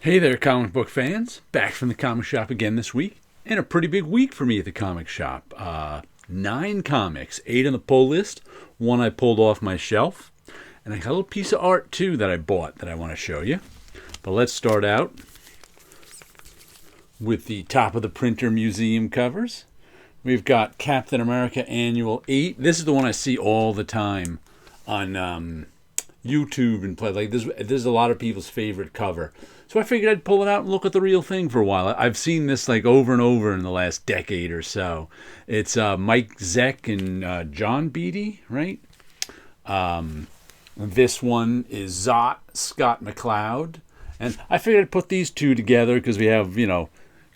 Hey there, comic book fans. Back from the comic shop again this week. And a pretty big week for me at the comic shop. 9 comics, 8 on the pull list. 1 I pulled off my shelf. And I got a little piece of art, too, that I bought that I want to show you. But let's start out with the top of the printer museum covers. We've got Captain America Annual 8. This is the one I see all the time on YouTube and play. Like this is a lot of people's favorite cover. So I figured I'd pull it out and look at the real thing for a while. I've seen this like over and over in the last decade or so. It's Mike Zeck and John Beatty, right? This one is Zot, Scott McCloud. And I figured I'd put these two together because we have,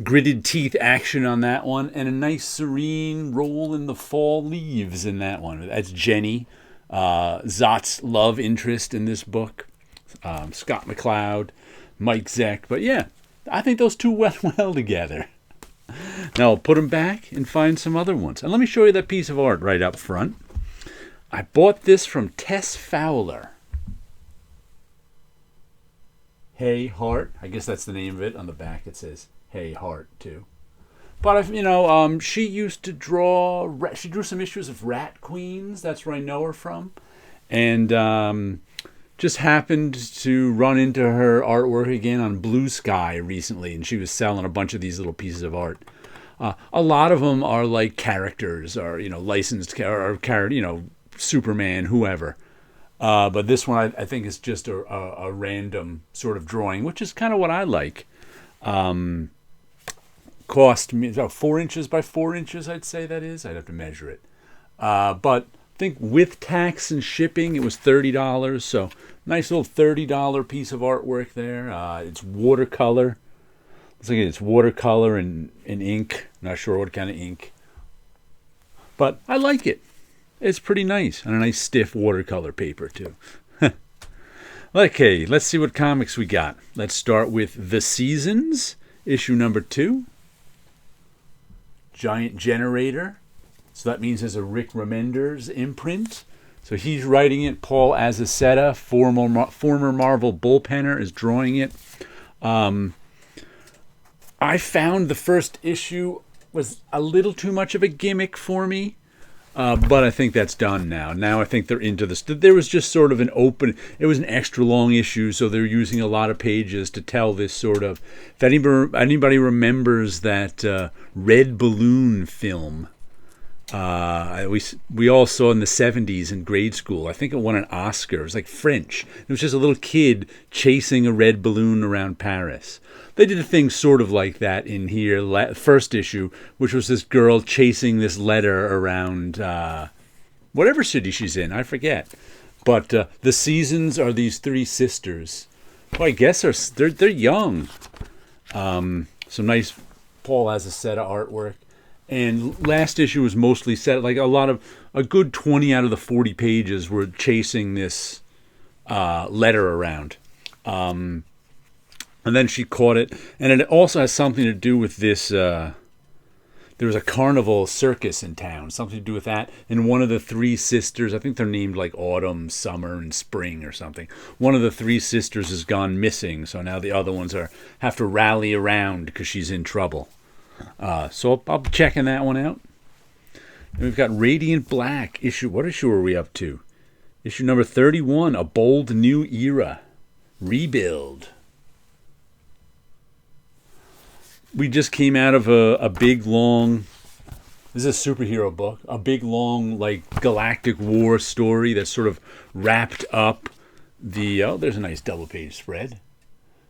gritted teeth action on that one and a nice serene roll in the fall leaves in that one. That's Jenny, Zot's love interest in this book. Scott McCloud, Mike Zeck. But yeah, I think those two went well together. Now I'll put them back and find some other ones. And let me show you that piece of art right up front. I bought this from Tess Fowler. Hey Heart. I guess that's the name of it. On the back it says Hey Heart too. But she used to draw. She drew some issues of Rat Queens. That's where I know her from, and just happened to run into her artwork again on Blue Sky recently, and she was selling a bunch of these little pieces of art. A lot of them are like characters, or licensed or character, Superman, whoever. But this one I think is just a random sort of drawing, which is kind of what I like. Cost me about 4 inches by 4 inches, I'd say that is. I'd have to measure it. But I think with tax and shipping, it was $30. So nice little $30 piece of artwork there. It's watercolor. Looks like it's watercolor and ink. Not sure what kind of ink. But I like it. It's pretty nice. And a nice stiff watercolor paper, too. Okay, let's see what comics we got. Let's start with The Seasons, issue number 2. Giant Generator. So that means there's a Rick Remenders imprint. So he's writing it. Paul Azaceta, former Marvel bullpenner, is drawing it. I found the first issue was a little too much of a gimmick for me. But I think that's done now. Now I think they're into this. There was just sort of it was an extra long issue, so they're using a lot of pages to tell this sort of. If anybody remembers that Red Balloon film, we all saw in the 70s in grade school. I think it won an Oscar. It was like French. It was just a little kid chasing a red balloon around Paris. They did a thing sort of like that in here, first issue, which was this girl chasing this letter around whatever city she's in. I forget. But the Seasons are these 3 sisters. Well, I guess they're young. Some nice Paul Azaceta artwork. And last issue was mostly set, like a good 20 out of the 40 pages were chasing this letter around. And then she caught it. And it also has something to do with this. There was a carnival circus in town. Something to do with that. And one of the 3 sisters, I think they're named like Autumn, Summer, and Spring or something. One of the 3 sisters has gone missing. So now the other ones have to rally around because she's in trouble. So I'll be checking that one out. And we've got Radiant Black issue. What issue are we up to? Issue number 31, A Bold New Era. Rebuild. We just came out of a big, long... This is a superhero book. A big, long, like, galactic war story that sort of wrapped up the... Oh, there's a nice double-page spread.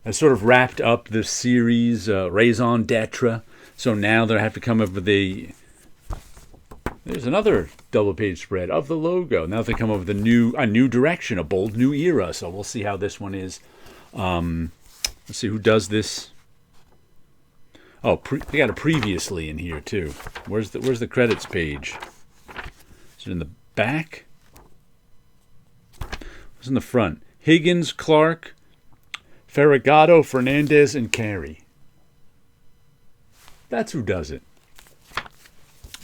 That sort of wrapped up the series, Raison d'Etre. So now they have to come up with There's another double-page spread of the logo. Now they come up with a new direction, a bold new era. So we'll see how this one is. Let's see who does this. Oh, they got a previously in here too. Where's the credits page? Is it in the back? What's in the front? Higgins, Clark, Ferragamo, Fernandez, and Carey. That's who does it.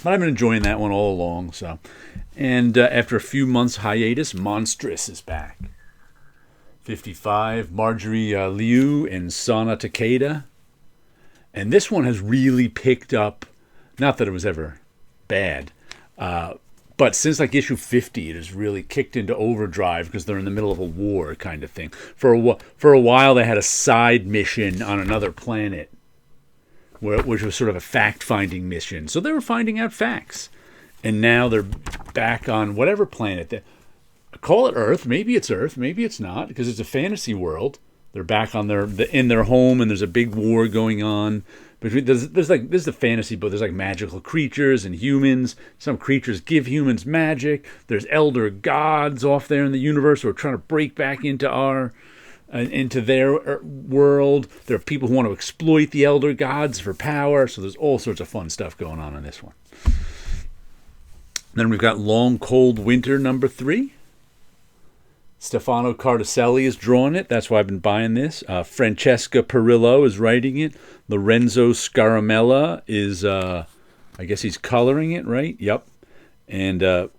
But I've been enjoying that one all along. So, and after a few months hiatus, Monstrous is back. 55, Marjorie Liu and Sana Takeda. And this one has really picked up, not that it was ever bad, but since like issue 50, it has really kicked into overdrive because they're in the middle of a war kind of thing. For a while, they had a side mission on another planet, which was sort of a fact-finding mission. So they were finding out facts. And now they're back on whatever planet. Call it Earth. Maybe it's Earth. Maybe it's not, because it's a fantasy world. They're back on in their home, and there's a big war going on. There's like, this is a fantasy book. There's like magical creatures and humans. Some creatures give humans magic. There's elder gods off there in the universe who are trying to break back into their world. There are people who want to exploit the elder gods for power. So there's all sorts of fun stuff going on in this one. Then we've got Long Cold Winter #3. Stefano Cartacelli is drawing it. That's why I've been buying this. Francesca Perillo is writing it. Lorenzo Scaramella is, I guess he's coloring it, right? Yep. And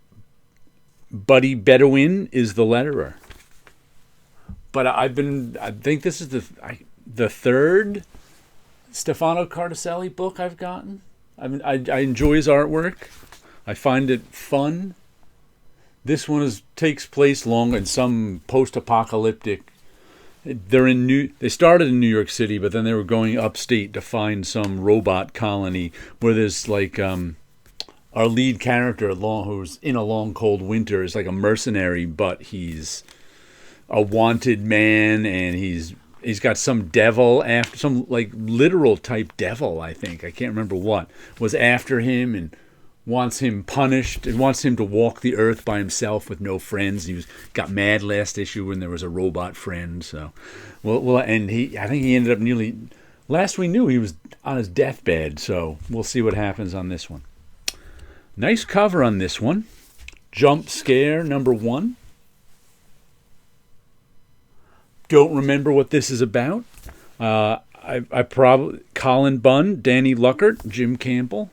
Buddy Bedouin is the letterer. But I think this is the third Stefano Cartacelli book I've gotten. I enjoy his artwork. I find it fun. This one takes place in some post-apocalyptic. They started in New York City, but then they were going upstate to find some robot colony where there's like our lead character, who's in a long cold winter, is like a mercenary, but he's a wanted man, and he's got some devil after some like literal type devil. I think I can't remember what was after him and wants him punished. It wants him to walk the earth by himself with no friends. He got mad last issue when there was a robot friend. So, and I think he ended up nearly. Last we knew, he was on his deathbed. So we'll see what happens on this one. Nice cover on this one. Jump Scare #1. Don't remember what this is about. I probably Colin Bunn, Danny Luckert, Jim Campbell.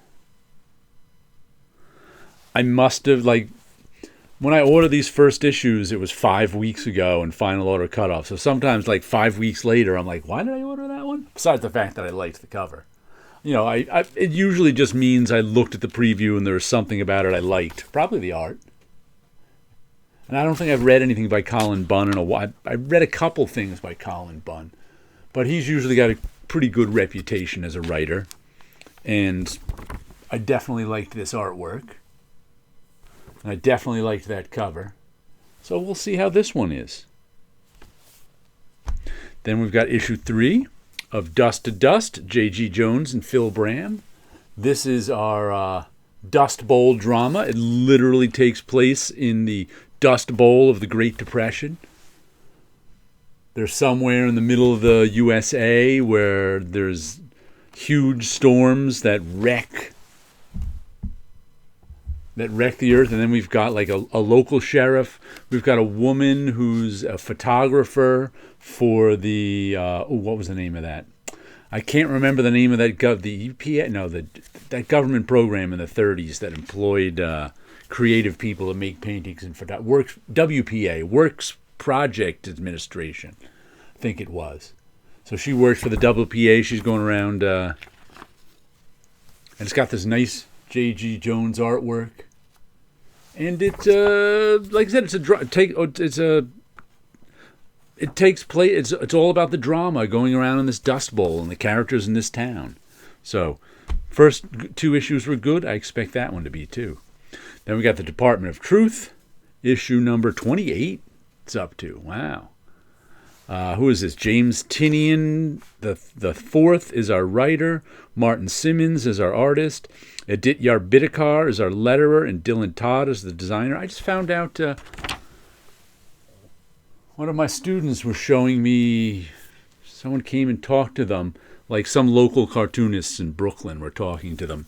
I must have, when I ordered these first issues, it was 5 weeks ago and final order cutoff. So sometimes, 5 weeks later, I'm like, why did I order that one? Besides the fact that I liked the cover. It usually just means I looked at the preview and there was something about it I liked. Probably the art. And I don't think I've read anything by Colin Bunn in a while. I read a couple things by Colin Bunn. But he's usually got a pretty good reputation as a writer. And I definitely liked this artwork. And I definitely liked that cover. So we'll see how this one is. Then we've got issue 3 of Dust to Dust, J.G. Jones and Phil Bram. This is our Dust Bowl drama. It literally takes place in the Dust Bowl of the Great Depression. They're somewhere in the middle of the USA where there's huge storms that wreck the earth, and then we've got a local sheriff. We've got a woman who's a photographer for the what was the name of that? I can't remember the name of that the EPA. No, that government program in the 30s that employed creative people to make paintings and WPA, Works Project Administration, I think it was. So she works for the WPA. She's going around, and it's got this nice J.G. Jones artwork. And it, like I said, it takes place. It's all about the drama going around in this Dust Bowl and the characters in this town. So, first 2 issues were good. I expect that one to be too. Then we got the Department of Truth, issue number 28. It's up to wow. Who is this? James Tinian, the 4th, is our writer. Martin Simmons is our artist. Aditya Bidikar is our letterer, and Dylan Todd is the designer. I just found out one of my students was showing me, someone came and talked to them, some local cartoonists in Brooklyn were talking to them.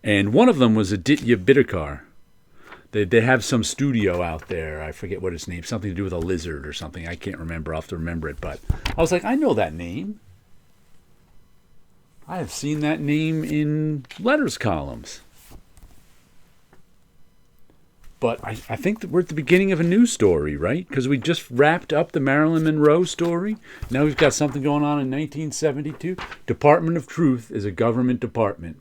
And one of them was Aditya Bidikar. They have some studio out there. I forget what its name. Something to do with a lizard or something. I can't remember. I'll have to remember it. But I was like, I know that name. I have seen that name in letters columns. But I think that we're at the beginning of a new story, right? Because we just wrapped up the Marilyn Monroe story. Now we've got something going on in 1972. Department of Truth is a government department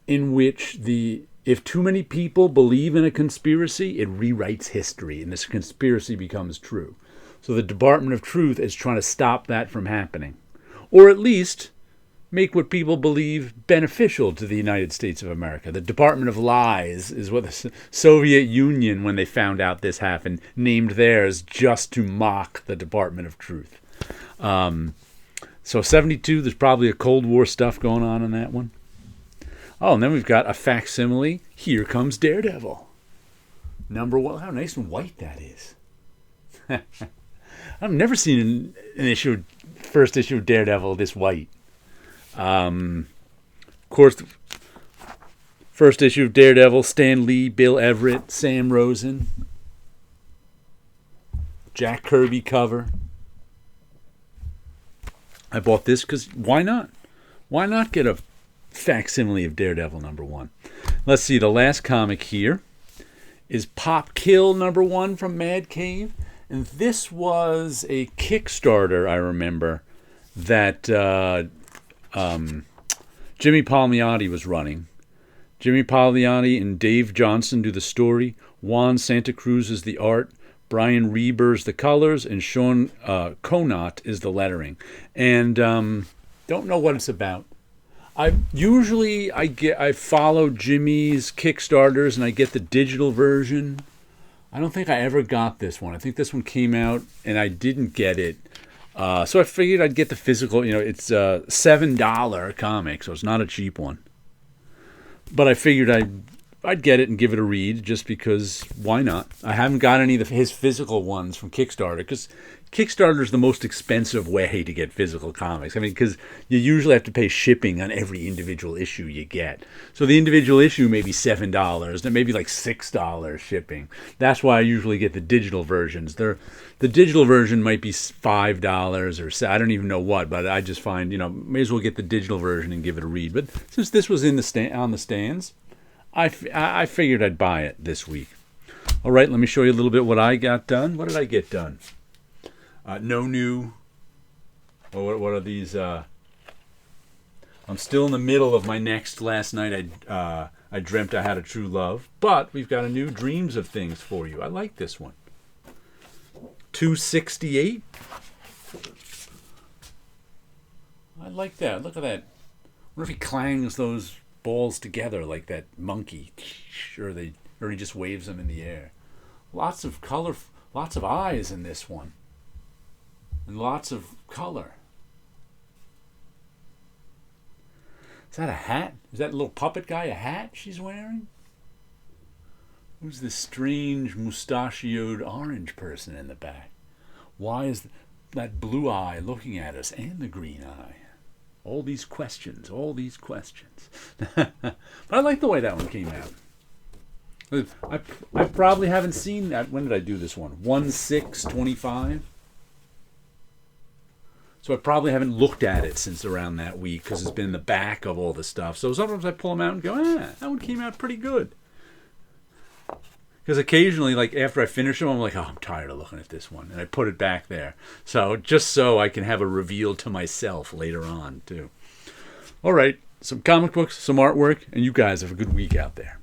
in which if too many people believe in a conspiracy, it rewrites history, and this conspiracy becomes true. So the Department of Truth is trying to stop that from happening, or at least make what people believe beneficial to the United States of America. The Department of Lies is what the Soviet Union, when they found out this happened, named theirs just to mock the Department of Truth. So 72, there's probably a Cold War stuff going on in that one. Oh, and then we've got a facsimile. Here Comes Daredevil. Number 1. How nice and white that is. I've never seen an first issue of Daredevil this white. Of course, the first issue of Daredevil, Stan Lee, Bill Everett, Sam Rosen, Jack Kirby cover. I bought this because why not? Why not get a facsimile of Daredevil number 1? Let's see, the last comic here is Pop Kill number 1 from Mad Cave. And this was a Kickstarter, I remember, that Jimmy Palmiotti was running. Jimmy Palmiotti and Dave Johnson do the story. Juan Santa Cruz is the art. Brian Reber's the colors, and Sean Conant is the lettering. And don't know what it's about. I follow Jimmy's Kickstarters and I get the digital version. I don't think I ever got this one. I think this one came out and I didn't get it. So I figured I'd get the physical. It's a $7 comic, so it's not a cheap one. But I figured I'd get it and give it a read just because why not? I haven't got any of his physical ones from Kickstarter because Kickstarter is the most expensive way to get physical comics. I mean, because you usually have to pay shipping on every individual issue you get. So the individual issue may be $7, and maybe like $6 shipping. That's why I usually get the digital versions. The digital version might be $5 or I don't even know what, but I just find, may as well get the digital version and give it a read. But since this was on the stands, I figured I'd buy it this week. All right, let me show you a little bit what I got done. What did I get done? No new. What are these? I'm still in the middle of my next. Last night I dreamt I had a true love, but we've got a new Dreams of Things for you. I like this one. 268. I like that. Look at that. I wonder if he clangs those balls together like that monkey, or he just waves them in the air. Lots of color, lots of eyes in this one. And lots of color. Is that a hat? Is that little puppet guy a hat she's wearing? Who's this strange mustachioed orange person in the back? Why is that blue eye looking at us and the green eye? All these questions. But I like the way that one came out. I probably haven't seen that. When did I do this one? 1/6/25. So I probably haven't looked at it since around that week because it's been in the back of all the stuff. So sometimes I pull them out and go, that one came out pretty good. Because occasionally, like after I finish them, I'm like, I'm tired of looking at this one. And I put it back there. So just so I can have a reveal to myself later on, too. All right, some comic books, some artwork, and you guys have a good week out there.